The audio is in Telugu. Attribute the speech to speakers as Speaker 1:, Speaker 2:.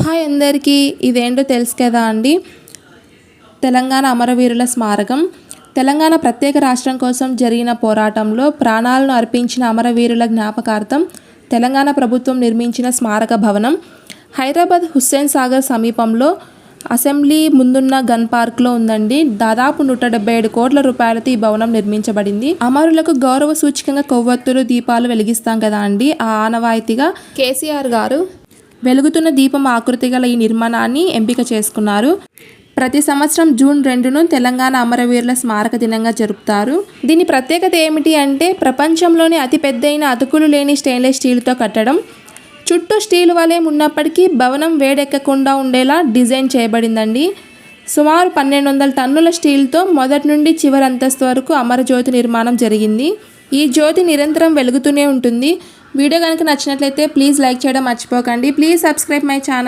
Speaker 1: హాయ్ అందరికీ, ఇదేంటో తెలుసు కదా అండి. తెలంగాణ అమరవీరుల స్మారకం. తెలంగాణ ప్రత్యేక రాష్ట్రం కోసం జరిగిన పోరాటంలో ప్రాణాలను అర్పించిన అమరవీరుల జ్ఞాపకార్థం తెలంగాణ ప్రభుత్వం నిర్మించిన స్మారక భవనం హైదరాబాద్ హుస్సేన్ సాగర్ సమీపంలో అసెంబ్లీ ముందున్న గన్ పార్క్లో ఉందండి. దాదాపు 177 కోట్ల రూపాయలతో ఈ భవనం నిర్మించబడింది. అమరులకు గౌరవ సూచకంగా కొవ్వొత్తులు, దీపాలు వెలిగిస్తాం కదా అండి. ఆ ఆనవాయితీగా కేసీఆర్ గారు వెలుగుతున్న దీపం ఆకృతి గల ఈ నిర్మాణాన్ని ఎంపిక చేసుకున్నారు. ప్రతి సంవత్సరం జూన్ 2ను తెలంగాణ అమరవీరుల స్మారక దినంగా జరుపుతారు. దీని ప్రత్యేకత ఏమిటి అంటే ప్రపంచంలోనే అతిపెద్దైన అతుకులు లేని స్టెయిన్లెస్ స్టీల్తో కట్టడం. చుట్టూ స్టీల్ వలయం ఉన్నప్పటికీ భవనం వేడెక్కకుండా ఉండేలా డిజైన్ చేయబడిందండి. సుమారు 1200 టన్నుల స్టీల్తో మొదటి నుండి చివరి అంతస్తు వరకు అమరజ్యోతి నిర్మాణం జరిగింది. ఈ జ్యోతి నిరంతరం వెలుగుతూనే ఉంటుంది. వీడియో కనుక నచ్చినట్లయితే ప్లీజ్ లైక్ చేయడం మర్చిపోకండి. Please subscribe my channel.